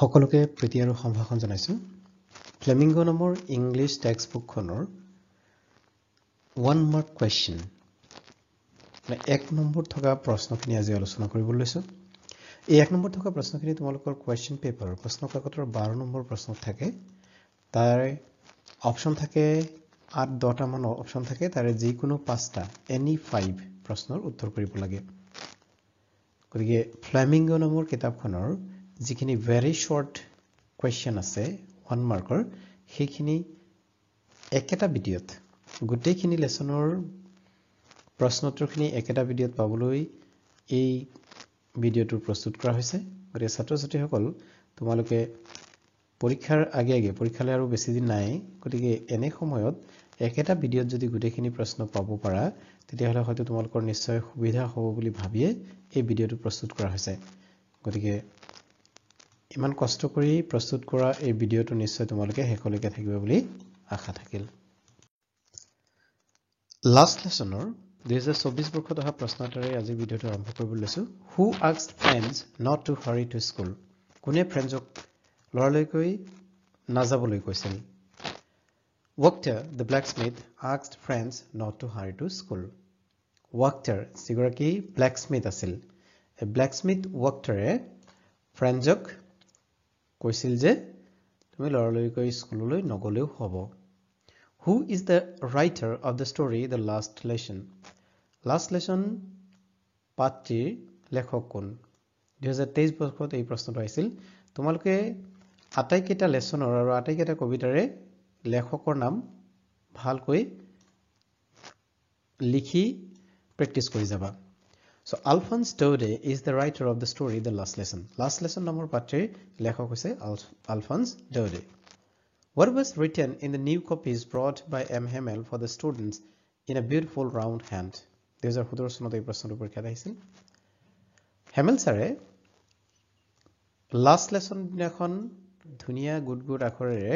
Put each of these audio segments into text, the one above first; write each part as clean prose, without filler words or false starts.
সকলোকে প্ৰীতি আৰু সম্ভাষণ জনাইছো ফ্লেমিঙ্গো নামৰ ইংলিছ টেক্সটবুকখনৰ 1 মাৰ্ক কোৱেশ্চন মানে 1 নম্বৰ থকা প্ৰশ্নখিনি আজি আলোচনা কৰিবলৈ লৈছো এই 1 নম্বৰ থকা প্ৰশ্নখিনি তোমালোকৰ কোৱেশ্চন পেপাৰ প্ৰশ্ন কাকতৰ 12 নম্বৰ প্ৰশ্ন থাকে তাৰ অপচন থাকে 8-10টা মান অপচন থাকে তাৰে যিকোনো 5টা এনি 5 প্ৰশ্নৰ উত্তৰ কৰিব লাগে গতিকে ফ্লেমিঙ্গো নামৰ কিতাপখনৰ যিখিনি very short question আছে 1 মাৰ্কৰ সেইখিনি একেটা ভিডিঅত গোটেইখিনি লেসনৰ প্ৰশ্নোত্তৰখিনি একেটা ভিডিঅত পাবলৈ এই ভিডিঅটো প্ৰস্তুত কৰা হৈছে গতিকে ছাত্ৰ-ছাত্ৰীসকল তোমালোকে পৰীক্ষাৰ আগে আগে পৰীক্ষালৈ আৰু বেছি দিন নাই গতিকে এনে সময়ত একেটা ভিডিঅত যদি গোটেইখিনি প্ৰশ্ন পাব পাৰা তেতিয়াহলে হয়তো তোমালোকৰ নিশ্চয় সুবিধা হ'ব বুলি ভাবিয়ে এই ভিডিঅটো প্ৰস্তুত কৰা হৈছে গতিকে ইমান কষ্ট কৰি প্ৰস্তুত কৰা এই ভিডিঅটো নিশ্চয় তোমালোকে হেকলৈকে থাকিব বুলি আশা থাকিল লাষ্ট লেসনৰ 2024 বৰ্ষত অহা প্ৰশ্ন এটাৰে আজি ভিডিঅটো আৰম্ভ কৰিবলৈ লৈছো who asked friends not to hurry to school কোনে ফ্ৰেন্ডক লৰালৈকৈ নাযাবলৈ কৈছিল Wachter the blacksmith asked friends not to hurry to school Wachter সিগৰাকী blacksmith আছিল a blacksmith Wachteৰে ফ্ৰেন্ডক কৈছিল যে তুমি লৰালৈকৈ স্কুললৈ নগলেও হ'ব Who is the writer of the story The Last Lesson? Last Lesson পাঠটিৰ লেখক কোন 2023 বৰ্ষত এই প্ৰশ্নটো আহিছিল তোমালোকে আটাইকেইটা লেসনৰ আৰু আটাইকেইটা কবিতাৰে লেখকৰ নাম ভালকৈ লিখি প্ৰেক্টিস কৰি যাবা So Alphonse Daudet is the writer of the story The Last Lesson. Last Lesson নামৰ পাঠটিৰ লেখক হৈছে Alphonse Daudet. What was written in the new copies brought by M. Hamel for the students in a beautiful round hand? 2017 চনত এই প্ৰশ্নটো পৰীক্ষাত আহিছিল হেমেল ছাৰে last lesson দিনাখন ধুনীয়া গুড আখৰেৰে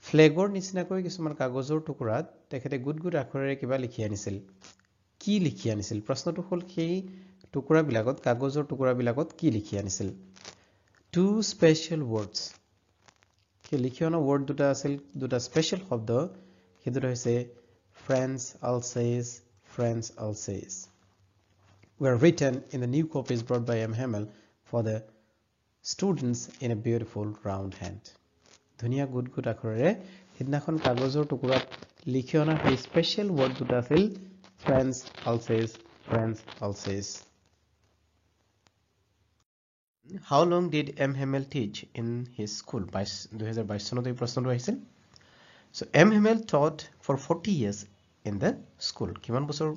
ফ্লেগৰ নিচিনাকৈ কিছুমান কাগজৰ টুকুৰাত তেখেতে গুড আখৰেৰে কিবা লিখি আনিছিল কি লিখি আনিছিল প্ৰশ্নটো হ'ল সেই টুকুৰাবিলাকত কাগজৰ টুকুৰাবিলাকত কি লিখি আনিছিল টু স্পেশাল ওয়ার্ডস কি লিখি অনা ওয়ার্ড দুটা আছিল দুটা স্পেশাল শব্দ হেতুটো হৈছে friends alsays were written in the new copies brought by M. Hamel for the students in a beautiful round hand ধুনীয়া গুড আখৰেৰে হিদনাখন কাগজৰ টুকুৰাত লিখি অনা সেই স্পেশাল ওয়ার্ড দুটা আছিল friends alsays How long did M. Hamel teach in his school? 2022 চনত এই প্ৰশ্নটো আহিছিল So M. Hamel taught for 40 years in the school. কিমান বছৰ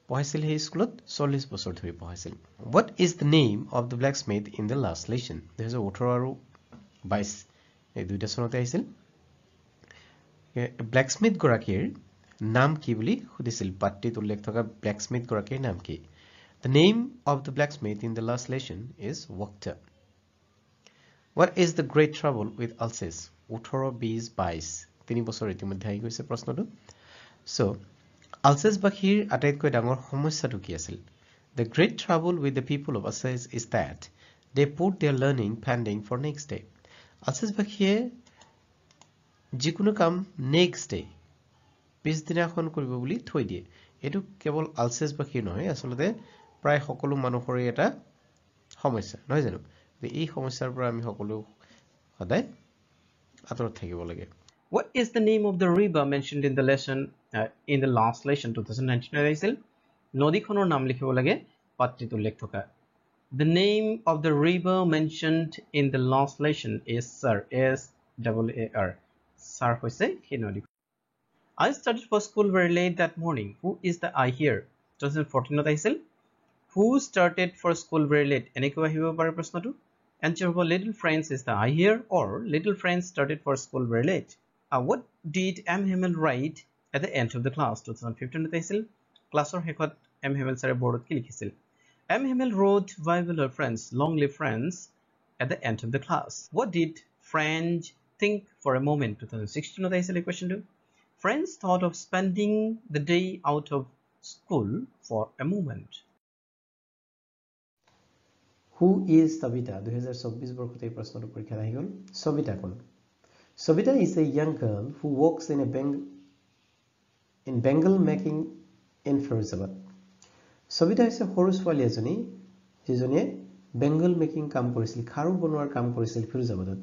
পঢ়াইছিল এই স্কুলত 40 বছৰ ধৰি পঢ়াইছিল What is the name of the blacksmith in the last lesson? 2018 আৰু 22 এই দুইটা চনতে আহিছিল blacksmith গৰাকীৰ নাম কি বুলি সুধিছিল পাঠটিত উল্লেখ থকা blacksmith গৰাকীৰ নাম কি The name of the blacksmith in the last lesson is Wachter. What is the great trouble with Alsace? 18-22 3 বছৰ ইতিমধ্যে আহি গৈছে প্ৰশ্নটো So Alsace বাখীৰ আটাইতকৈ ডাঙৰ সমস্যাটো কি আছিল The great trouble with the people of Alsace is that they put their learning pending for next day. Alsace বাখীয়ে যিকোনো কাম next day পিছদিনাখন কৰিব বুলি থৈ দিয়ে এটো কেৱল Alsace বাখীৰ নহয় আসলতে প্ৰায় সকলো মানুহৰে এটা সমস্যা নহয় জানো এই সমস্যাৰ পৰা আমি সকলো সদায় আতৰত থাকিব লাগে What is the name of the river mentioned in the lesson in the last lesson 2019 আহিছিল নদীখনৰ নাম লিখিব লাগে পাঠটিত উল্লেখ থকা The name of the river mentioned in the last lesson is Sar Sar হৈছে সেই নদী I started for school very late that morning. Who is the I here? 2014 আহিছিল Who started for school very late? এনেকৈ আহিব পাৰে প্ৰশ্নটো Answer হ'ব little friends is the I here or little friends started for school very late. What did M. Hamel write at the end of the class? 2015 আহিছিল ক্লাছৰ শেষত M. Hamel ছাৰে বৰ্ডত কি লিখিছিল M. Hamel wrote bye hello friends long live friends at the end of the class. What did French think for a moment? 2016 আহিছিল এই questionটো Friends thought of spending the day out of school for a moment. Who is Sabita? 2024 বৰ্ষতে এই প্ৰশ্নটো পৰীক্ষাত আহি গ'ল। Sabita কোন? Sabita is a young girl who works in bangle making in Firozabad. Sabita হৈছে সৰু ছোৱালী এজনী যিজনীয়ে বেংগল মেকিং কাম কৰিছিল, খাৰু বনোৱাৰ কাম কৰিছিল ফিৰোজাবাদত।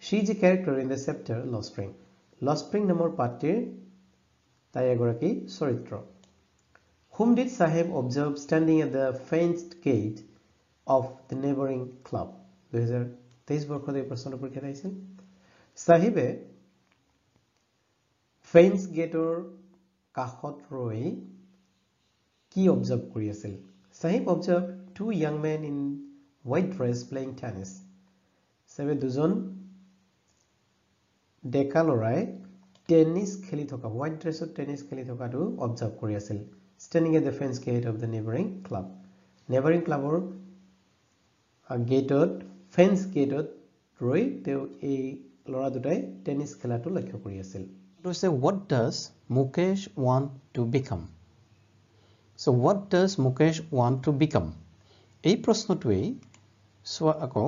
She is a character in the chapter Lost Spring. Lost Spring নামৰ পাঠটিৰ তাই এগৰাকী চৰিত্ৰ। Whom did Sahib observe standing at the fenced gate of the neighboring club? 2023 বৰ্ষত এই প্ৰশ্নটো পৰীক্ষাত আহিছিল। সাহিবে ফেন্স গেটৰ কাষত ৰৈ কি অবজাৰ্ভ কৰি আছিল? Sahib observed two young men in white dress playing tennis. সাহিবে দুজন ডেকা লৰাই টেনিছ খেলি থকা, হোৱাইট ড্ৰেছত টেনিছ খেলি থকাটো অবজাৰ্ভ কৰি আছিল। Standing at the fence gate of the neighboring club. Neighboring clubৰ গেটত, ফেন্স গেটত ৰৈ তেওঁ এই লৰা দুটাই টেনিছ খেলাটো লক্ষ্য কৰি আছিল। What does Mukesh want to become? So what does Mukesh want to become? এই প্ৰশ্নটোৱেই চোৱা আকৌ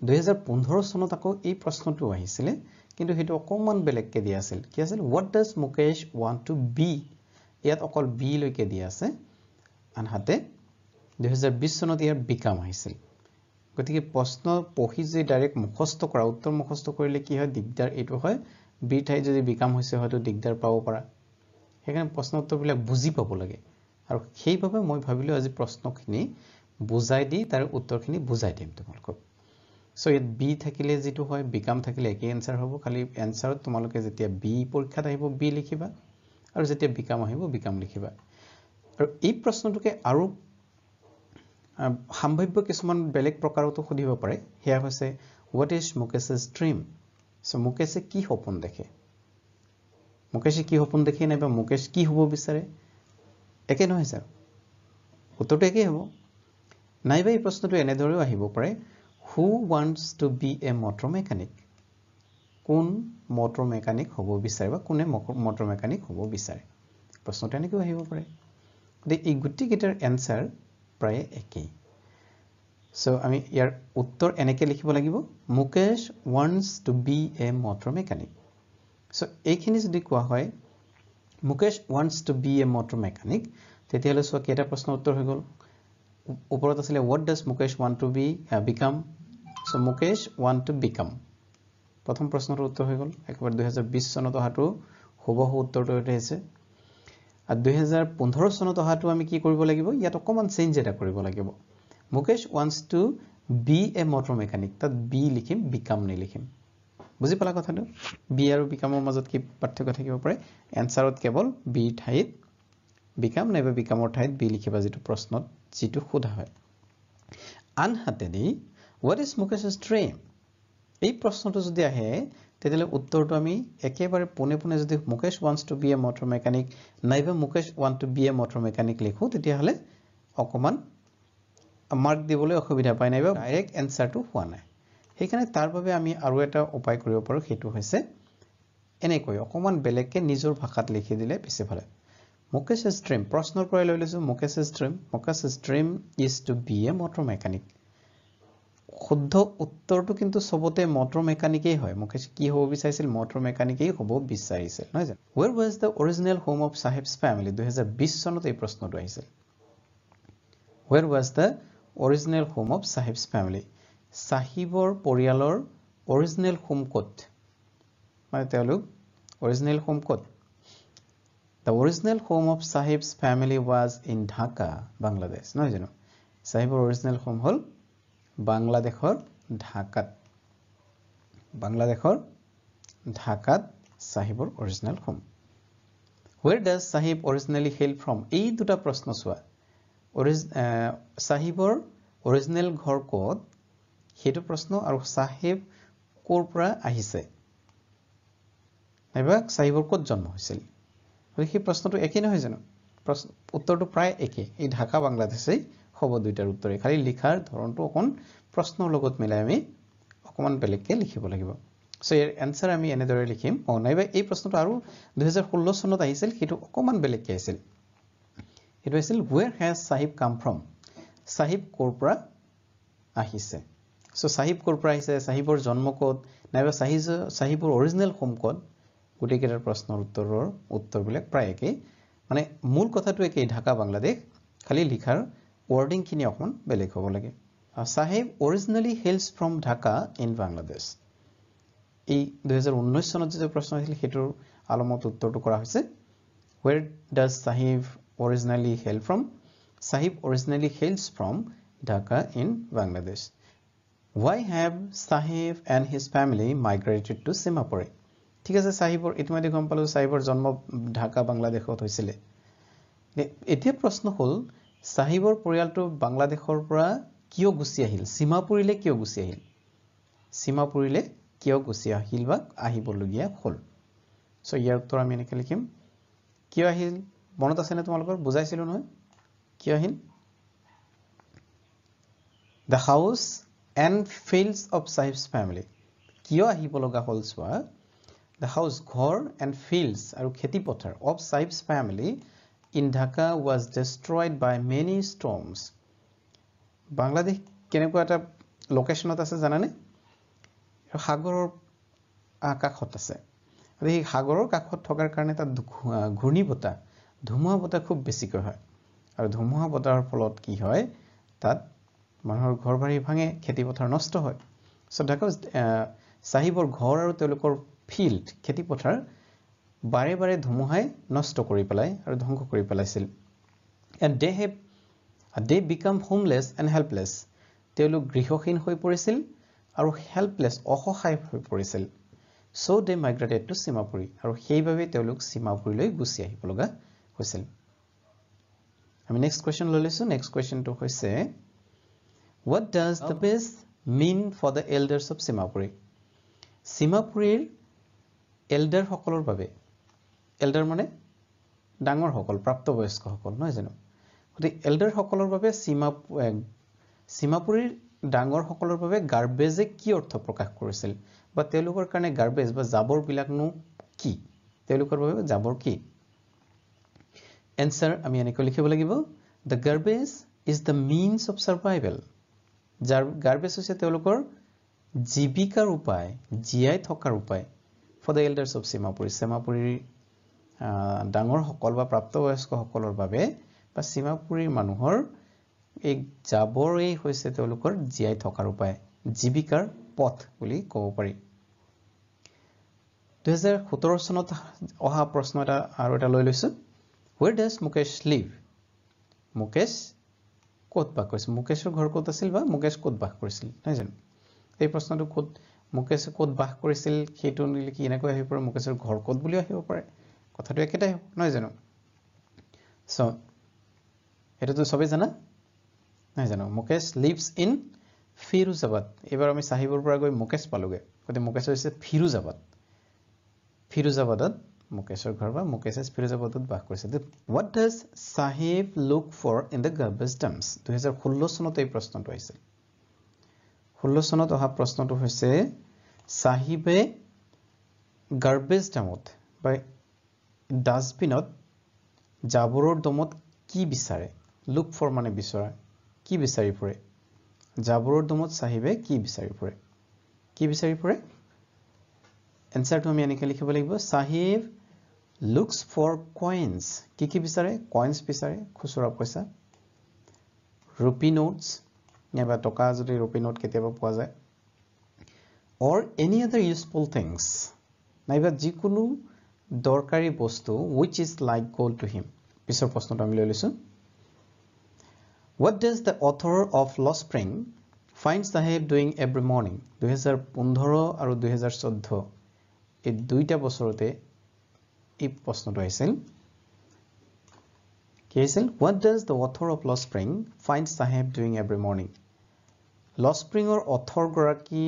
2015 চনত আকৌ এই প্ৰশ্নটো আহিছিলে, কিন্তু সেইটো অকমান বেলেগকে দিয়া আছিল। কি আছিল? What does Mukesh want to be? ইয়াত অকল বি লৈকে দিয়া আছে, আনহাতে 2020 চনত ইয়াৰ become আহিছিল। গতিকে প্ৰশ্ন পঢ়ি যে ডাইৰেক্ট মুখস্থ কৰা, উত্তৰ মুখস্থ কৰিলে কি হয় দিগদাৰ এইটো হয়, বি ঠাই যদি become হৈছে হয়তো দিগদাৰ পাব পাৰা। সেইকাৰণে প্ৰশ্ন উত্তৰবিলাক বুজি পাব লাগে, আৰু সেইভাবে মই ভাবিলো আজি প্ৰশ্নখিনি বুজাই দি তাৰ উত্তৰখিনি বুজাই দিম তোমালোকক। সো ইয়াত বি থাকিলে যেটো হয় become থাকিলে একে এনসাৰ হ'ব, খালি এনসাৰত তোমালোকে যেতিয়া বি পৰীক্ষাত আহিব বি লিখিবা, আৰু যেতিয়া become আহিব become লিখিবা। আৰু এই প্ৰশ্নটোকে আৰু সম্ভাৱ্য কিছুমান বেলেগ প্ৰকাৰতো সুধিব পাৰে। হেয়া হৈছে what is Mukesh's dream? So মুকেশে কি সপোন দেখে? মুকেশে কি সপোন দেখে নাইবা মুকেশ কি হ'ব বিচাৰে? একে নহয় স্যাৰ, উত্তৰটো একেই হ'ব। নাইবা এই প্ৰশ্নটো এনেদৰেও আহিব পাৰে who wants to be a motor mechanic? কোন মটৰ মেকানিক হ'ব বিচাৰে বা কোনে মটৰ মেকানিক হ'ব বিচাৰে? প্ৰশ্নটো এনেকৈ আহিব পাৰে। এই গুটিকেইটাৰ এনসাৰ প্ৰায় একেই। সো আমি ইয়াৰ উত্তৰ এনেকৈ লিখিব লাগিব Mukesh wants to be a motor mechanic. So এইখিনি যদি কোৱা হয় Mukesh wants to be a motor mechanic, তেতিয়াহ'লে সো কেইটা প্ৰশ্ন উত্তৰ হৈ গ'ল। ওপৰত আছিল what does Mukesh want to become? So Mukesh want to become. প্ৰথম প্ৰশ্নটোৰ উত্তৰ হৈ গ'ল। একবাৰ 2020 চনত অহাটো হবহু উত্তৰটো হৈছে। আৰু 2015 চনত অহাটো আমি কি কৰিব লাগিব? ইয়াত অকমান চেঞ্জ এটা কৰিব লাগিব। Mukesh wants to be a motor mechanic, তাত বি লিখিম, become নিলিখিম। বুজি পালা কথাটো? বি আৰু become মাজত কি পাৰ্থক্য থাকিব পাৰে? এনসাৰত কেৱল বি ঠাইত become নাইবা becomeৰ ঠাইত বি লিখিবা, যেটো প্ৰশ্নত যেটো সোধা হয়। আনহাতেদি what is Mukesh's dream? এই প্ৰশ্নটো যদি আহে তেতিয়াহ'লে উত্তৰটো আমি একেবাৰে পোনে পোনে যদি Mukesh wants to be a motor mechanic নাইবা Mukesh want to be a motor mechanic লিখো, তেতিয়াহ'লে অকমান মাৰ্ক দিবলৈ অসুবিধা পায় নাইবা ডাইৰেক্ট এনসাৰটো হোৱা নাই। সেইকাৰণে তাৰ বাবে আমি আৰু এটা উপায় কৰিব পাৰো, সেইটো হৈছে এনেকৈ অকমান বেলেগকে নিজৰ ভাষাত লিখি দিলে বেছি ভাল। Mukesh's dream প্ৰশ্নৰ পৰা লৈ লৈছো Mukesh's dream is to be a motor mechanic. শুদ্ধ উত্তৰটো কিন্তু সবতে মটৰ মেকানিকেই হয়। মুকেশ কি হ'ব বিচাৰিছিল? মটৰ মেকানিকেই হ'ব বিচাৰিছিল, নহয় জানো? Where was the original home of Sahib's family? 2020 চনত এই প্ৰশ্নটো আহিছিল। Where was the original home of Sahib's family? সাহিবৰ পৰিয়ালৰ অৰিজিনেল হোম ক'ত? মানে তেওঁলোক অৰিজিনেল হোম ক'ত? The original home of Sahib's family was in Dhaka, Bangladesh, নহয় জানো? সাহিবৰ অৰিজিনেল হোম হ'ল বাংলাদেশৰ ঢাকাত। সাহিবৰ original home. Where does Sahib originally hail from? এই দুটা প্ৰশ্ন চোৱা। সাহিবৰ অৰিজিনেল ঘৰ ক'ত সেইটো প্ৰশ্ন, আৰু সাহিব ক'ৰ পৰা আহিছে নাইবা সাহিবৰ ক'ত জন্ম হৈছিল, সেই প্ৰশ্নটো একেই নহয় জানো? উত্তৰটো প্ৰায় একেই। এই ঢাকা বাংলাদেশেই হ'ব দুইটাৰ উত্তৰে, খালি লিখাৰ ধৰণটো অকণ প্ৰশ্নৰ লগত মিলাই আমি অকমান বেলেগকে লিখিব লাগিব। সো ইয়াৰ এনসাৰ আমি এনেদৰে লিখিম। নাইবা এই প্ৰশ্নটো আৰু 2016 চনত আহিছিল, সেইটো অকমান বেলেগকে আহিছিল। সেইটো আছিল where has Sahib come from? Sahib ক'ৰ পৰা আহিছে সো সাহিব কৰ পৰা আহিছে সাহিবৰ জন্ম ক'ত নাইবা সাহিবৰ অৰিজিনেল হোম ক'ত গুটেকেটাৰ প্ৰশ্নৰ উত্তৰবিলাক প্ৰায় একে মানে মূল কথাটো একে ঢাকা বাংলাদেশ খালি লিখাৰ ওয়াৰ্ডিং খিনি অকমান বেলেগ হ'ব লাগে সাহেব অৰিজিনালি হেইলস ফ্ৰম ঢাকা ইন বাংলাদেশ এই 2019 চনত যে প্ৰশ্ন আছিল হেতুৰ আলমত উত্তৰটো কৰা হৈছে where does sahib originally hail from sahib originally hails from Dhaka in Bangladesh why have sahib and his family migrated to Simapore ঠিক আছে সাহিবৰ ইতিমধ্যে গম পালো সাহিবৰ জন্ম ঢাকা বাংলাদেশত হৈছিল এতিয়া প্ৰশ্ন হল সাহিবৰ পৰিয়ালটো বাংলাদেশৰ পৰা কিয় গুছি আহিল সীমাপুৰীলে কিয় গুছি আহিল সীমাপুৰীলে কিয় গুছি আহিল বা আহিবলগীয়া হল সো ইয়াৰ উত্তৰ আমি এনেকৈ লিখিম কিয় আহিল মনত আছে নে তোমালোকৰ বুজাইছিলো নহয় কিয় আহিল the house and fields of Sahib's family কিয় আহিবলগা হল সোৱা the house ঘৰ and fields আৰু খেতি পথাৰ of Sahib's family in Dhaka was destroyed by many storms Bangladesh কেনেকুৱা এটা লোকেশনত আছে জানানে সাগৰৰ আকাশত আছে আৰু এই সাগৰৰ কাষত থকাৰ কাৰণে তাত ঘূৰ্ণী বতাহ ধুমুহা বতাহ খুব বেছিকৈ হয় আৰু ধুমুহা বতাহৰ ফলত কি হয় তাত মানুহৰ ঘৰ বাৰী ভাঙে খেতি পথাৰ নষ্ট হয় সো ঢাকা সাহিবৰ ঘৰ আৰু তেওঁলোকৰ ফিল্ড খেতি পথাৰ বাৰে বাৰে ধুমুহাই নষ্ট কৰি পেলাই আৰু ধ্বংস কৰি পেলাইছিল and they become homeless and helpless তেওঁলোক গৃহহীন হৈ পৰিছিল আৰু হেল্পলেছ অসহায় হৈ পৰিছিল so they migrated to Simapuri আৰু সেইভাবে তেওঁলোক সীমাপুৰীলৈ গুছি আহিব লগা হৈছিল আমি নেক্সট কোৱেশ্চন লৈ লৈছো নেক্সট কোৱেশ্চনটো হৈছে what does the base mean for the elders of Simapuri সীমাপুৰীৰ এল্ডাৰ সকলৰ বাবে এল্ডাৰ মানে ডাঙৰ সকল প্ৰাপ্তবয়স্ক সকল নহয় জানো গতি এল্ডাৰ সকলৰ বাবে সীমাপুৰীৰ ডাঙৰ সকলৰ বাবে গাৰ্বেজে কি অৰ্থ প্ৰকাশ কৰিছিল বা তেওঁলোকৰ কাৰণে গাৰ্বেজ বা জাবৰ বিলাকনো কি তেওঁলোকৰ বাবে জাবৰ কি এনসার আমি এনেকৈ লিখিব লাগিব the garbage is the means of survival যাৰ গাৰ্বেজ হৈছে তেওঁলোকৰ জীৱিকাৰ উপায় জীয়াই থকাৰ উপায় for the elders of Simapuri Simapuri ডাঙৰ সকল বা প্ৰাপ্তবয়স্ক সকলৰ বাবে বা সীমাপুৰীৰ মানুহৰ এক জাবৰেই হৈছে তেওঁলোকৰ জীয়াই থকাৰ উপায় জীৱিকাৰ পথ বুলি ক'ব পাৰি 2017 চনত অহা প্ৰশ্ন এটা আৰু এটা লৈ লৈছো where does Mukesh live Mukesh ক'ত বাস কৰিছিল মুকেশৰ ঘৰ ক'ত আছিল বা মুকেশ ক'ত বাস কৰিছিল নহয় জানো এই প্ৰশ্নটো ক'ত মুকেশে ক'ত বাস কৰিছিল সেইটো লিখি এনেকৈ আহিব পাৰে মুকেশৰ ঘৰ ক'ত বুলি আহিব পাৰে কথাটো একেটাই নহয় জানো সো এটাতো সবে জানা নাই জানো মুকেশ লিভস ইন ফিৰোজাবাদ এবাৰ আমি সাহিবৰ পৰা গৈ মুকেশ পালোগে গতে মুকেশ হৈছে ফিৰোজাবাদত মুকেশৰ ঘৰ বা মুকেশ ফিৰোজাবাদত বাস কৰিছে what does Sahib look for in the garbage dumps 2016 চনত এই প্ৰশ্নটো আহিছিল 16 চনত অহা প্ৰশ্নটো হৈছে সাহিবে গাৰ্বেজ ডামত বা ডাস্টবিনত জাবৰৰ দমত কি বিচাৰে লুক ফৰ মানে বিচৰা কি বিচাৰি ফুৰে জাবৰৰ দমত সাহিবে কি বিচাৰি ফুৰে এনসাৰটো আমি এনেকৈ লিখিব লাগিব সাহিব looks for coins কি বিচাৰে coins বিচাৰে খুচুৰা পইচা rupee notes নেবা টকা যদি rupee note কেতিয়াবা পোৱা যায় or any other useful things নাইবা যিকোনো দৰকাৰী বস্তু which is like gold to him পিছৰ প্ৰশ্নটো আমি লৈ লৈছো what does the author of Lost Spring find Sahib doing every morning 2015 আৰু 2014 এই দুইটা বছৰতে এই প্ৰশ্নটো আহিছিল কি আহিছিল what does the author of Lost Spring find Sahib doing every morning Lost Spring or author গৰাকী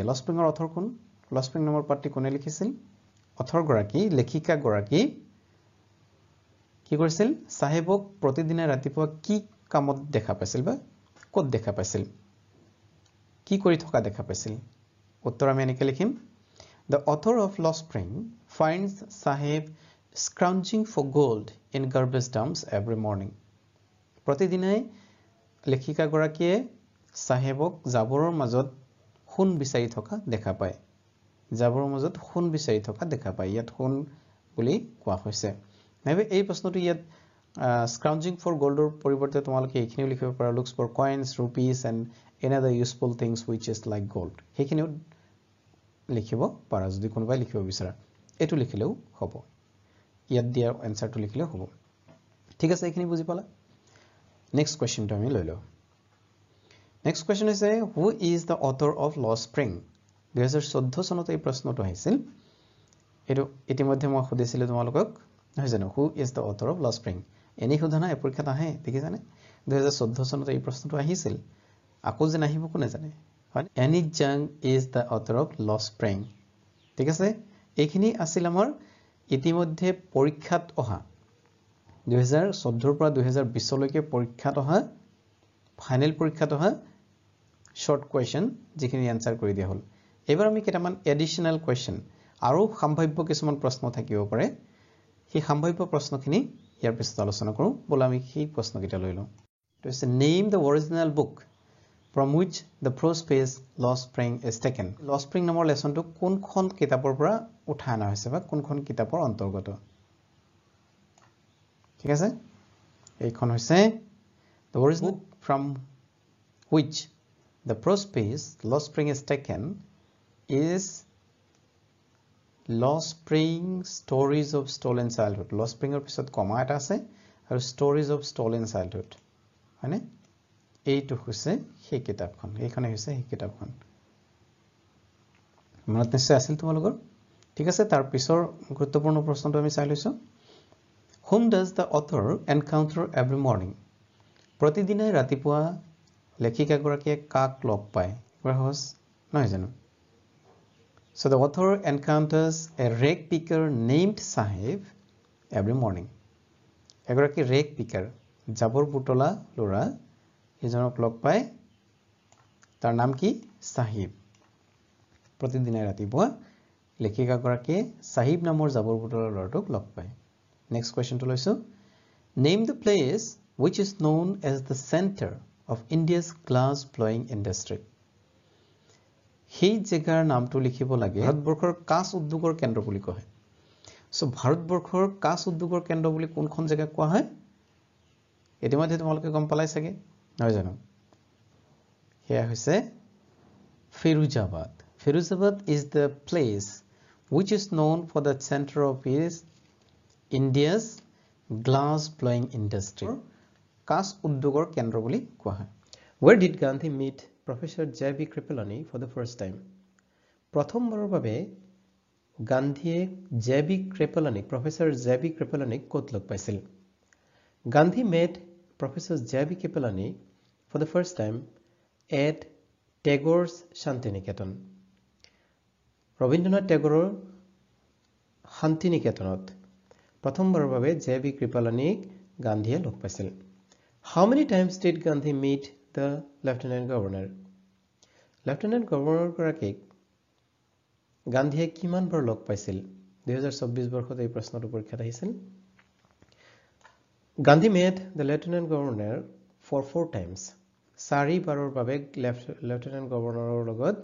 Lost Spring or author কোন Lost Spring নামৰ পাঠটি কোনে লিখিছিল author গৰাকী লেখিকা গৰাকী কি কৰিছিল সাহেবক প্ৰতিদিনে ৰাতিপুৱা কি কামত দেখা পাইছিল বা ক'ত দেখা পাইছিল কি কৰি থকা দেখা পাইছিল উত্তৰ আমি এনেকৈ লিখিম The author of Lost Spring finds Sahib scrounging for gold in garbage dumps every morning. প্ৰতিদিনে লেখিকা গৰাকীয়ে সাহেবক জাবৰৰ মাজত খুন বিচাৰি থকা দেখা পায় জাবৰৰ মাজত খুন বিচাৰি থকা দেখা পায় ইয়াত খুন বুলি কোৱা হৈছে নাইবা এই প্ৰশ্নটো ইয়াত স্ক্ৰাউঞ্জিং ফৰ গোল্ডৰ পৰিৱৰ্তে তোমালোকে এইখিনিও লিখিব পাৰা looks for coins rupees and any other useful things which is like gold সেইখিনিও লিখিব পাৰা যদি কোনোবাই লিখিব বিচাৰা এটো লিখিলেও হ'ব ইয়াত দিয়া আনসাৰটো লিখিলেও হ'ব ঠিক আছে এইখিনি বুজি পালা নেক্সট কোৱেশ্চনটো আমি লৈ লও next question is who is the author of Lost Spring 2014 চনত এই প্ৰশ্নটো আহিছিল এটো ইতিমধ্যে মই খুদিছিল তোমালোকক নহয় জানো who is the author of Lost Spring এনি খুদনা এই পৰীক্ষাত আহে দেখিছানে 2014 চনত এই প্ৰশ্নটো আহিছিল আকৌ যে নাহিব কোনে জানে হয় এনি জাং is the author of Lost Spring ঠিক আছে এইখিনি আছিল আমাৰ ইতিমধ্যে পৰীক্ষাত অহা 2014 পৰা 2020 লৈকে পৰীক্ষাত অহা ফাইনেল পৰীক্ষাত অহা শৰ্ট কোৱেশ্চন যিখিনি আনসাৰ কৰি দিয়া হল এবাৰ আমি কেটামান এডিশনাল কোৱেশ্চন আৰু সম্ভাৱ্য কিছুমান প্ৰশ্ন থাকিব পাৰে সেই সম্ভাৱ্য প্ৰশ্নখিনি ইয়াৰ পিছত আলোচনা কৰো বলা আমি সেই প্ৰশ্নকিটা লৈ লওঁ তো is name the original book from which the prose page Lost Spring is taken Lost Spring নামৰ লেসনটো কোনখন কিতাপৰ পৰা উঠাই আনা হৈছে বা কোনখন কিতাপৰ অন্তৰ্গত ঠিক আছে এইখন হৈছে the original book from which the prose page Lost Spring is taken is Lost Spring Stories of Stolen Childhood Lost Spring er pisot comma eta ase aru Stories of Stolen Childhood hane এইটো হৈছে সেই কিতাপখন এইখনে হৈছে সেই কিতাপখন মনত নিশ্চয় আছিল তোমালোকৰ ঠিক আছে তাৰ পিছৰ গুৰুত্বপূৰ্ণ প্ৰশ্নটো আমি চাই লৈছো whom does the author encounter every morning প্ৰতিদিনে ৰাতিপুৱা লেখিকা গৰাকীয়ে কাক লগ পায় ৰহস নহয় জানো so the author encounters a rake picker named Sahib every morning এগৰাকী rake picker জাবৰ বুটলা লৰা এজনক লগ পায় তাৰ নাম কি সাহিব প্ৰতিদিনে ৰাতিপুৱা লেখিকা গৰাকীয়ে সাহিব নামৰ জাবৰ বুটলা লৰাটোক লগ পায় নেক্সট কোৱেশ্চনটো লৈছো name the place which is known as the center of India's glass blowing industry সেই জায়গাৰ নামটো লিখিব লাগে ভাৰতবৰ্ষৰ কাঁচ উদ্যোগৰ কেন্দ্ৰ বুলি কয় সো ভাৰতবৰ্ষৰ কাঁচ উদ্যোগৰ কেন্দ্ৰ বুলি কোনখন জায়গা কোৱা হয় ইতিমধ্যে তোমালোকে গম পালাই চাগে নহয় জানো হেয়া হৈছে Firuzabad is the place which is known for the center of India's glass blowing industry কাঁচ উদ্যোগৰ কেন্দ্ৰ বুলি কোৱা হয় Where did Gandhi meet Professor J.B. Kripalani for the first time? প্ৰথমবাৰৰ বাবে গান্ধীয়ে J.B. Kripalani Professor J.B. Kripalani ক'ত লগ পাইছিল Gandhi met Professor J.B. Kripalani for the first time at Tagore's Shantiniketan. Rabindranath Tagore Shantiniketanot প্ৰথমবাৰৰ বাবে J.B. Kripalani গান্ধীয়ে লগ পাইছিল How many times did Gandhi meet the Lieutenant Governor? Lieutenant Governor গৰাকীক গান্ধীয়ে কিমানবাৰ লগ পাইছিল 2024 বৰ্ষত এই প্ৰশ্নটো পৰীক্ষাত আহিছিল Gandhi met the Lieutenant Governor for 4 times. চাৰিবাৰৰ বাবে Lieutenant Governorৰ লগত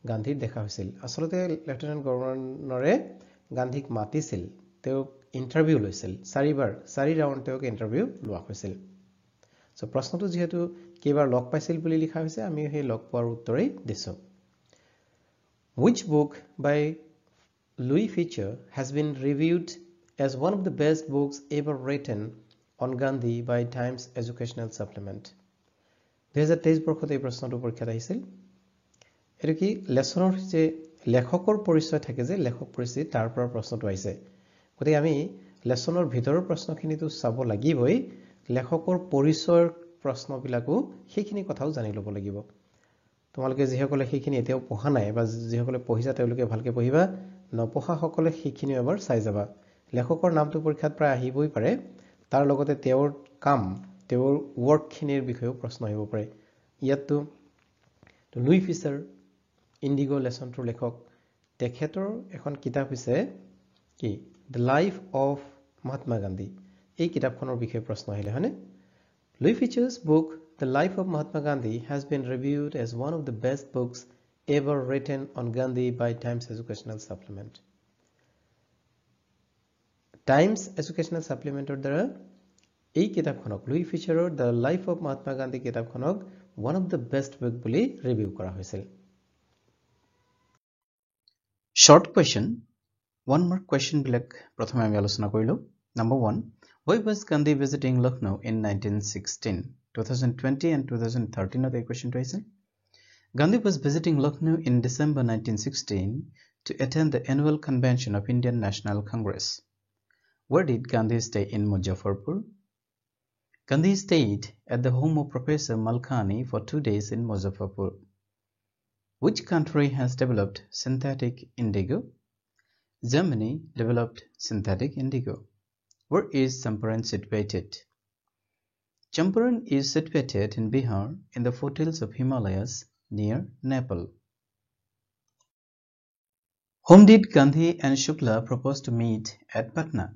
গান্ধীৰ দেখা হৈছিল আসলতে Lieutenant Governorৰে গান্ধীক মাতিছিল তেওঁ ইন্টাৰভিউ লৈছিল চাৰি ৰাউণ্ড তেওঁক ইন্টাৰভিউ লোৱা হৈছিল সো প্ৰশ্নটো যেহেতু কেইবাৰ লগ পাইছিল বুলি লিখা হৈছে আমি সেই লগ পোৱাৰ উত্তৰেই দিছো Which book by Louis Fischer has been reviewed as one of the best books ever written on Gandhi by Times Educational Supplement 2023 বৰ্ষত এই প্ৰশ্নটো পৰীক্ষাত আহিছিল এটো কি লেসনৰ যে লেখকৰ পৰিচয় থাকে যে লেখক পৰিচয় তাৰ পৰা প্ৰশ্নটো আহিছে গতিকে আমি লেসনৰ ভিতৰৰ প্ৰশ্নখিনিটো চাব লাগিবই লেখকৰ পৰিচয়ৰ প্ৰশ্নবিলাকো সেইখিনি কথাও জানি ল'ব লাগিব তোমালোকে যিসকলে সেইখিনি এতিয়াও পঢ়া নাই বা যিসকলে পঢ়িছা তেওঁলোকে ভালকে পঢ়িবা নপঢ়া সকলে সেইখিনি এবাৰ চাই যাবা লেখকৰ নামটো পৰীক্ষাত প্ৰায় আহিবই পাৰে তাৰ লগতে তেওঁৰ কাম তেওঁৰ ওয়াৰ্কখিনিৰ বিষয়েও প্ৰশ্ন আহিব পাৰে ইয়াতটো লুই ফিচাৰ ইন্ডিগো লেসনটোৰ লেখক তেখেতৰ এখন কিতাপ হৈছে কি The Life of Mahatma Gandhi এই কিতাপখনৰ বিষয়ে প্ৰশ্ন আহিলে হয়নে Louis Fischer's book The Life of Mahatma Gandhi has been reviewed as one of the best books ever written on Gandhi by Times Educational Supplement. Times Educational Supplementor দ্বাৰা এই কিতাপখনক Louis ফিচাৰৰ The Life of Mahatma Gandhi কিতাপখনক one of the best book বুলি review কৰা হৈছিল। Short question, one mark question বিলাক প্ৰথমে আমি আলোচনা কৰিলো। Number 1, why was Gandhi visiting Lucknow in 1916? 2020 and 2013 of the question twice. Gandhi was visiting Lucknow in December 1916 to attend the annual convention of Indian National Congress. Where did Gandhi stay in Muzaffarpur? Gandhi stayed at the home of Professor Malkani for 2 days in Muzaffarpur. Which country has developed synthetic indigo? Germany developed synthetic indigo. Where is Champaran situated? Champaran is situated in Bihar in the foothills of Himalayas near Nepal. Whom did Gandhi and Shukla propose to meet at Patna?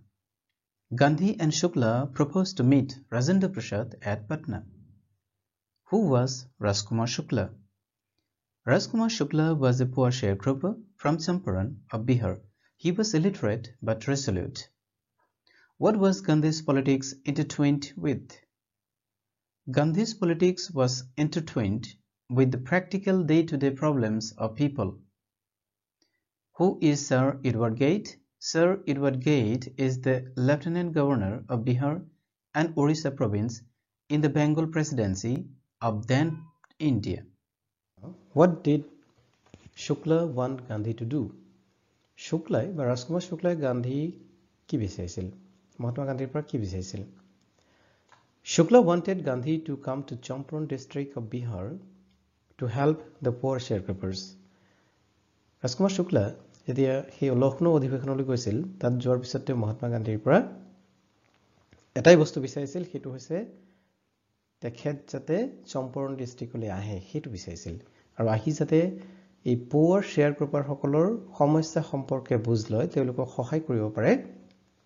Gandhi and Shukla proposed to meet Rajendra Prasad at Patna. Who was Rajkumar Shukla? Rajkumar Shukla was a poor sharecropper from Champaran of Bihar. He was illiterate but resolute. What was Gandhi's politics intertwined with? Gandhi's politics was intertwined with the practical day-to-day problems of people. Who is Sir Edward Gate? Sir Edward Gate is the Lieutenant Governor of Bihar and Orissa province in the Bengal Presidency of then India. What did Shukla want Gandhi to do? Shuklai বা Rajkumar Shuklai Gandhi কি বিচাৰিছিল? মহাত্মা গান্ধীৰ পৰা কি বিচাৰিছিল? Shukla wanted Gandhi to come to Champaran district of Bihar to help the poor sharecroppers. Rajkumar Shukla যেতিয়া সেই লক্ষ্ণৌ অধিৱেশনলৈ গৈছিল, তাত যোৱাৰ পিছতে মহাত্মা গান্ধীৰ পৰা এটাই বস্তু বিচাৰিছিল, সেইটো হৈছে তেখেত যাতে চম্পৰণ ডিষ্ট্ৰিক্টলৈ আহে, সেইটো বিচাৰিছিল। আৰু আহি যাতে এই পুৱাৰ শ্বেয়াৰ ক্ৰপাৰসকলৰ সমস্যা সম্পৰ্কে বুজ লয়, তেওঁলোকক সহায় কৰিব পাৰে,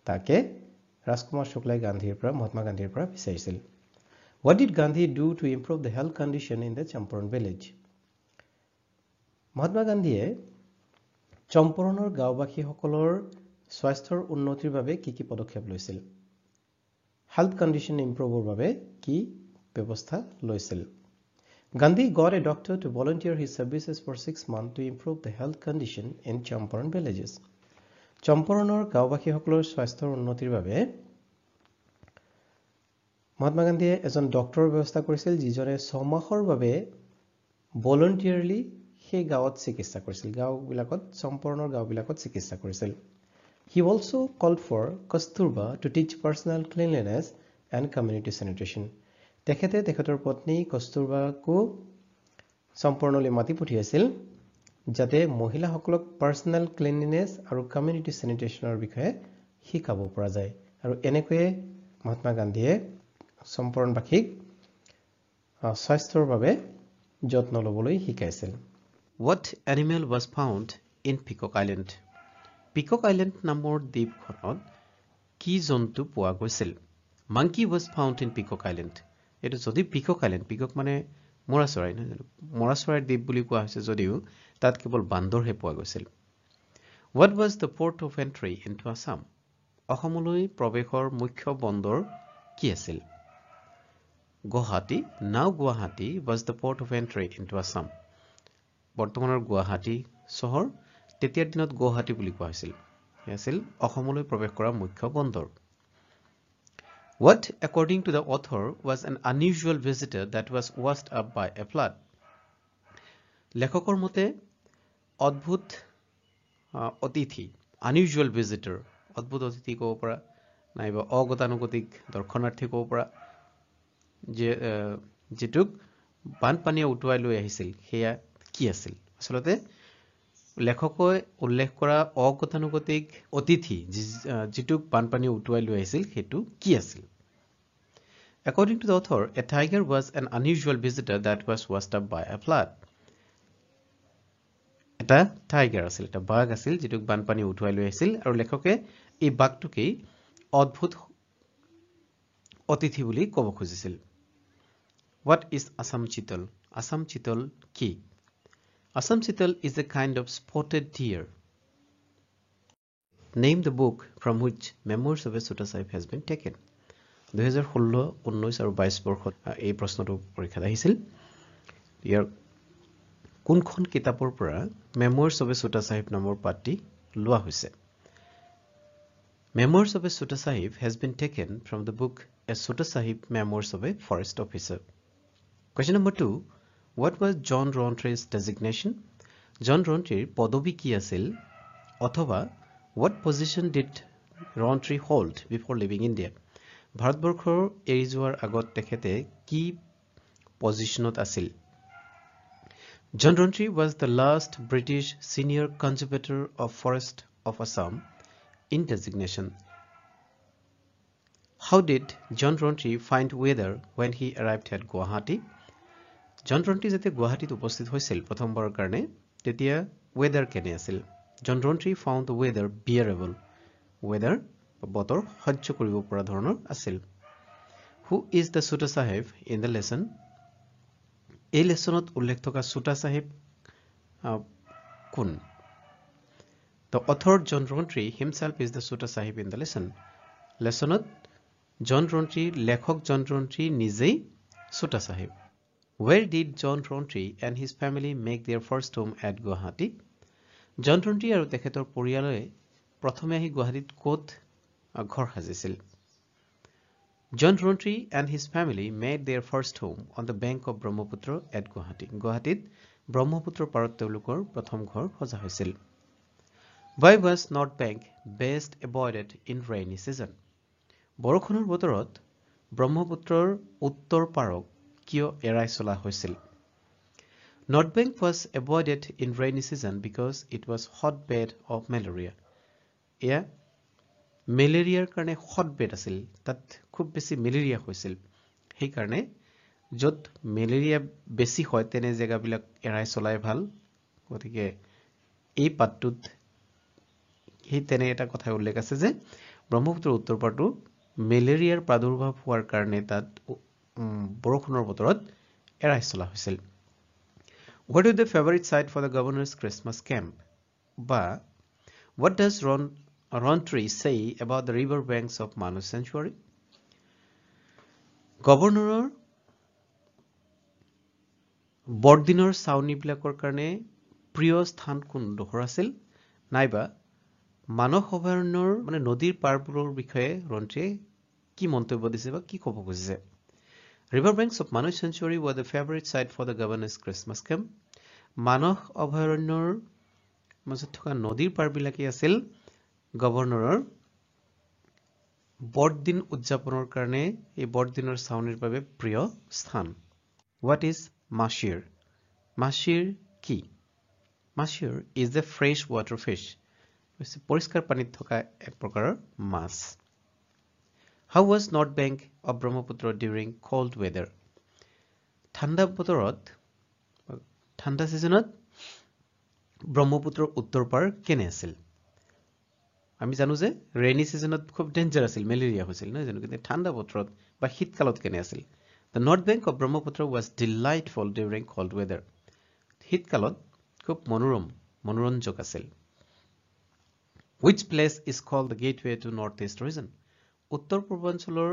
তাকে ৰাজকুমাৰ শুক্লাই মহাত্মা গান্ধীৰ পৰা বিচাৰিছিল। What did Gandhi do to improve the health condition in the Champaran village? Mahatma গান্ধীয়ে চম্পৰণৰ গাঁওবাসীসকলৰ স্বাস্থ্যৰ উন্নতিৰ বাবে কি কি পদক্ষেপ লৈছিল? হেল্থ কণ্ডিশ্যন ইম্প্ৰুভৰ বাবে কি ব্যৱস্থা লৈছিল? Gandhi got a doctor to volunteer his services for 6 months to improve the health condition in Champaran villages. চম্পৰণৰ গাঁওবাসীসকলৰ স্বাস্থ্যৰ উন্নতিৰ বাবে মহাত্মা গান্ধীয়ে এজন ডক্টৰৰ ব্যৱস্থা কৰিছিল, যিজনে 6 মাহৰ বাবে ভলাণ্টিয়াৰলি সেই গাঁৱত চিকিৎসা কৰিছিল, চম্পৰণৰ গাঁওবিলাকত চিকিৎসা কৰিছিল। He also called for Kasturba to teach personal cleanliness and community sanitation. তেখেতে তেখেতৰ পত্নী কস্তুৰবাকো সম্পূৰ্ণলৈ মাতি পঠিয়াইছিল, যাতে মহিলাসকলক পাৰ্সোনেল ক্লিনলিনেছ আৰু কমিউনিটি চেনিটেশ্যনৰ বিষয়ে শিকাব পৰা যায়। আৰু এনেকৈয়ে মহাত্মা গান্ধীয়ে সম্পূৰ্ণবাসীক স্বাস্থ্যৰ বাবে যত্ন ল'বলৈ শিকাইছিল। What animal was found in Peacock Island? Peacock Island নামৰ দ্বীপখনত কি জন্তু পোৱা গৈছিল? Monkey was found in Peacock Island. এটো যদি পিকক আইল্যান্ড, পিকক মানে মৰা চৰাই, মৰা চৰাইৰ দ্বীপ বুলি কোৱা হৈছে যদিও তাত কেৱল বান্দৰহে পোৱা গৈছিল। What was the port of entry into Assam? অসমলৈ প্ৰৱেশৰ মুখ্য বন্দৰ কি আছিল? Guwahati. Now Guwahati was the port of entry into Assam. বৰ্তমানৰ গুৱাহাটী চহৰ তেতিয়াৰ দিনত গুৱাহাটী বুলি কোৱা হৈছিল। এ আছিল অসমলৈ প্ৰৱেশ কৰা মুখ্য বন্দৰ। What, according to the author, was an unusual visitor that was washed up by a flood? লেখকৰ মতে অদ্ভুত অতিথি, unusual visitor, অদ্ভুত অতিথি ক'ব পৰা, নাইবা অগতানুগতিক দৰ্শনাৰ্থী ক'ব পৰা, যেটোক বানপানীয়ে উটুৱাই লৈ আহিছিল, সেয়া কি আছিল? আচলতে লেখকে উল্লেখ কৰা অগতানুগতিক অতিথি যেটোক বানপানীয়ে উটুৱাই লৈ আহিছিল, সেইটো কি আছিল? According to the author, a tiger was an unusual visitor that was washed up by a flood. এটা টাইগাৰ আছিল, এটা বাঘ আছিল, যেটোক বানপানী উটুৱাই লৈ আহিছিল, আৰু লেখকে এই বাঘটোকেই অদ্ভুত অতিথি বুলি ক'ব খুজিছিল। What is Assam chital? Assam chital ki? Assam chital is a kind of spotted deer. Name the book from which Memoirs of a Sutta Sahib has been taken. 2016, 19 আৰু 22 বৰ্ষত এই প্ৰশ্নটো পৰীক্ষাত আহিছিল। ইয়াৰ কোনখন কিতাপৰ পৰা Memoirs of a Sutta Sahib নামৰ পাঠটি লোৱা হৈছে? Memoirs of a Sutta Sahib has been taken from the book A Sutta Sahib Memoirs of a Forest Officer. Question number 2. What was John Rountrie's designation? John Rountrieৰ পদবী কি আছিল? অথবা what position did Rountree hold before leaving India? ভাৰতবৰ্ষৰ এৰি যোৱাৰ আগত তেখেতে কি পজিশনত আছিল? John Rountree was the last British senior conservator of Forest of Assam in designation. How did John Rountree find weather when he arrived at Guwahati? John Rountree যেতিয়া গুৱাহাটীত উপস্থিত হৈছিল প্ৰথমবাৰৰ কাৰণে তেতিয়া weather কেনে আছিল? John Rountree found the weather bearable. Weather বতৰ সহ্য কৰিব পৰা ধৰণৰ আছিল। Who is the Sutta Sahib in the lesson? এই লেসনত উল্লেখ থকা Sutta Sahib কোন? The author John Rountree himself is the Sutta Sahib in the lesson. লেসনত John Rountree লেখক John Rountree নিজেই Sutta Sahib. Where did John Rountree and his family make their first home at Guwahati? John Rountree আৰু তেখেতৰ পৰিয়ালে প্ৰথমে আহি গুৱাহাটীত ক'ত ঘৰ সাজিছিল? John Rountree and his family made their first home on the bank of Brahmaputra at Guwahati. গুৱাহাটীত ব্ৰহ্মপুত্ৰৰ পাৰত তেওঁলোকৰ প্ৰথম ঘৰ সজা হৈছিল। Why was North Bank best avoided in rainy season? বৰষুণৰ বতৰত ব্ৰহ্মপুত্ৰৰ উত্তৰ পাৰক কিয় এৰাই চলা হৈছিল? North Bank was avoided in rainy season because it was hotbed of malaria. এয়া মেলেৰিয়াৰ কাৰণে হটবেড আছিল, তাত খুব বেছি মেলেৰিয়া হৈছিল। সেই কাৰণে য'ত মেলেৰিয়া বেছি হয় তেনে জেগাবিলাক এৰাই চলাই ভাল। গতিকে এই পাঠটোত সেই তেনে এটা কথা উল্লেখ আছে যে ব্ৰহ্মপুত্ৰৰ উত্তৰ পাৰটো মেলেৰিয়াৰ প্ৰাদুৰ্ভাৱ হোৱাৰ কাৰণে তাত বৰষুণৰ বতৰত এৰাই চলা হৈছিল। What is the favorite site for the governor's Christmas camp? বা what does Rountree say about the river banks of Manu Sanctuary? গভৰ্ণৰৰ বৰদিনৰ চাউনীবিলাকৰ কাৰণে প্ৰিয় স্থান কোনডোখৰ আছিল? নাইবা মানস অভয়াৰণ্যৰ মানে নদীৰ পাৰবোৰৰ বিষয়ে ৰন্ট্ৰীয়ে কি মন্তব্য দিছে বা কি ক'ব খুজিছে? River banks of Manu Sanctuary were the favorite site for the governor's Christmas camp. মানস অভয়াৰণ্যৰ মাজত থকা নদীৰ পাৰবিলাকেই আছিল গভৰ্ণৰৰ বৰদিন উদযাপনৰ কাৰণে এই বৰদিনৰ চাউনিৰ বাবে প্ৰিয় স্থান। What is Mashir? Mashir কি? Mashir is a fresh water fish. পৰিষ্কাৰ পানীত থকা এক প্ৰকাৰৰ মাছ। How was North Bank of Brahmaputra during cold weather? ঠাণ্ডা বতৰত ঠাণ্ডা সিজনত ব্ৰহ্মপুত্ৰৰ উত্তৰ পাৰ কেনে আছিল? আমি জানো যে ৰেইনি সিজনত খুব ডেঞ্জাৰ আছিল, মেলেৰিয়া হৈছিল নহয় জানো, কিন্তু ঠাণ্ডা বতৰত বা শীতকালত কেনে আছিল? The North Bank of Brahmaputra was delightful during cold weather. শীতকালত খুব মনোৰঞ্জক আছিল। Which place is called the gateway to northeast region? উত্তৰ পূৰ্বাঞ্চলৰ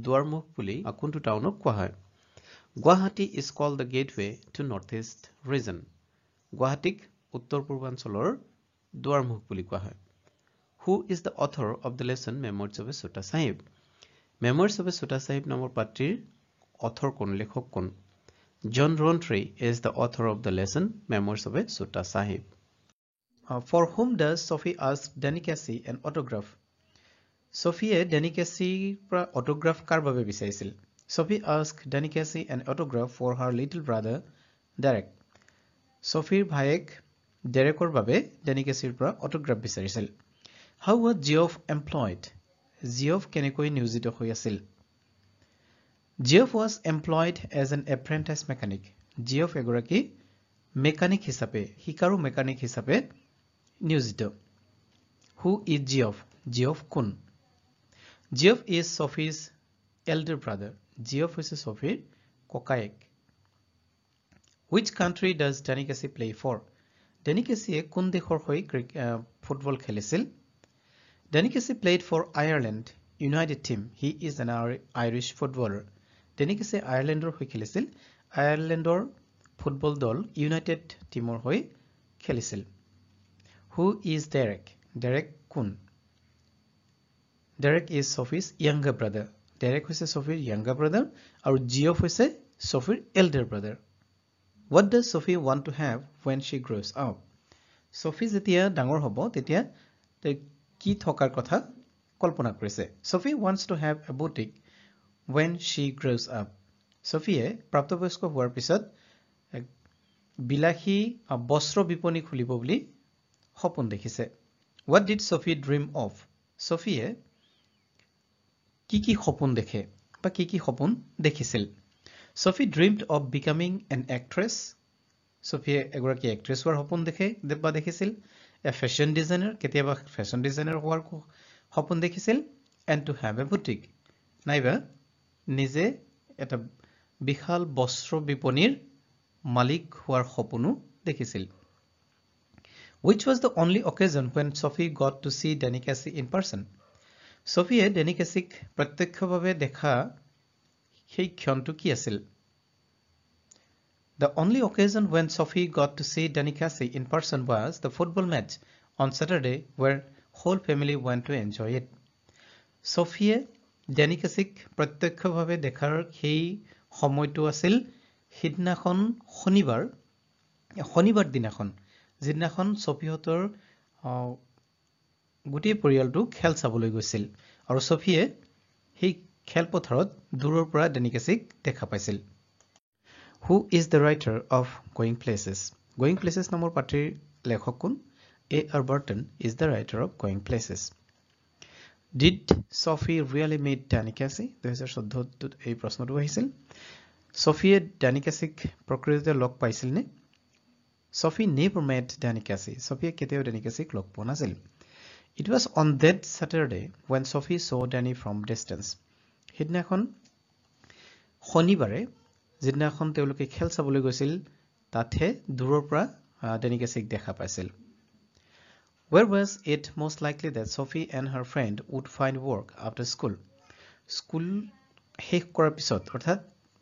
দুৱাৰমুখ বুলি কোনটো টাউনক কোৱা হয়? Guwahati is called the gateway to northeast region. গুৱাহাটীক উত্তৰ পূৰ্বাঞ্চলৰ দুৱাৰমুখ বুলি কোৱা হয়। Who is the author of the lesson Memoirs of a Sutta Sahib? Memoirs of a Sutta Sahib নামৰ পাঠটিৰ author কোন, লেখক কোন? John Rountree is the author of the lesson Memoirs of a Sutta Sahib. For whom does Sophie ask Danicacy an autograph? Sophie Danicacyৰ পৰা autograph কাৰ বাবে বিচাৰিছিল? Sophie asked Danicacy an autograph for her little brother Derek. Sophieৰ ভায়েক ডেৰেকৰ বাবে ডেনিকেছিৰ পৰা autograph বিচাৰিছিল। How was Geoff employed? Geoff কেনেকৈ নিয়োজিত হৈ আছিল? Geoff was employed as an apprentice mechanic. Geoff এগৰাকী মেকানিক হিচাপে, শিকাৰু মেকানিক হিচাপে নিয়োজিত। Who is Geoff? Geoff কোন? Geoff is Sophie's elder brother. Geoff হৈছে Sophieৰ ককায়েক Which country does Danny Casey play for? Danny Casey কোন দেশৰ হৈ ফুটবল খেলিছিল Danny Casey played for Ireland United team. He is an Irish footballer. Danny Casey Irelandৰ হৈ খেলিছিল আয়াৰলেণ্ডৰ ফুটবল দল ইউনাইটেড টিমৰ হৈ খেলিছিল Who is Derek? Derek কোন Derek is Sophie's younger brother. Derek হৈছে Sophie's younger brother আৰু Geoff হৈছে Sophie's elder brother. What does Sophie want to have when she grows up? Sophie যেতিয়া ডাঙৰ হ'ব তেতিয়া কি থকাৰ কথা কল্পনা কৰিছে Sophie wants to have a boutique when she grows up. Sophie প্ৰাপ্তবয়স্ক হোৱাৰ পিছত বিলাসী বস্ত্ৰ বিপণী খুলিব বুলি সপোন দেখিছে What did Sophie dream of? Sophie কি সপোন দেখে বা কি সপোন দেখিছিল Sophie dreamed of becoming an actress. Sophie এগৰাকী actress হোৱাৰ সপোন দেখিছিল a fashion designer কেতিয়াবা fashion designer হোৱাৰ সপোন দেখিছিল and to have a boutique নাইবা নিজে এটা বিশাল বস্ত্ৰ বিপণীৰ মালিক হোৱাৰ সপোনো দেখিছিল Which was the only occasion when Sophie got to see Danny Casey in person? Sophie Danny Casey প্ৰত্যক্ষভাৱে দেখা সেই ক্ষণটো কি আছিল The only occasion when Sophie got to see Danny Casey in person was the football match on Saturday where whole family went to enjoy it. Sophie Danny Casey প্ৰত্যক্ষভাৱে দেখাৰ সেই সময়টো আছিল সিদিনাখন শনিবাৰ দিনাখন যিদিনাখন Sophieহঁতৰ গোটেই পৰিয়ালটো খেল চাবলৈ গৈছিল আৰু Sophie সেই খেলপথাৰত দূৰৰ পৰা Danny Casey দেখা পাইছিল Who is the writer of Going Places? Going Places নামৰ পাঠৰ লেখক কোন A.R. Burton is the writer of Going Places. Did Sophie really meet Danny Casey? 2014 এই প্ৰশ্নটো আহিছিল Sophie Danny Casey প্ৰকৃততে লগ পাইছিল নে Sophie never met Danny Casey. Sophie কেতিয়াও Danny Casey লগ পোৱা নাছিল It was on that Saturday when Sophie saw Danny from distance. সিদিনাখন শনিবাৰে যিদিনাখন তেওঁলোকে খেল চাবলৈ গৈছিল তাতে দূৰৰ পৰা Danny Casey দেখা পাইছিল Where was it most likely that Sophie and her friend would find work after school? School শেষ কৰাৰ পিছত অৰ্থাৎ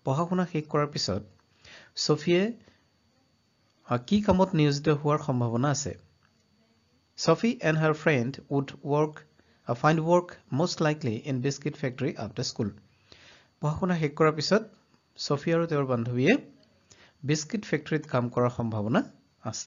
পঢ়া-শুনা শেষ কৰাৰ পিছত Sophie কি কামত নিয়োজিত হোৱাৰ সম্ভাৱনা আছে Sophie and her friend would find work most likely in biscuit factory after school. পঢ়া-শুনা শেষ কৰাৰ পিছত Sophie আৰু তেওঁৰ বান্ধৱীয়ে বিস্কিট ফেক্টৰীত কাম কৰাৰ সম্ভাৱনা আছে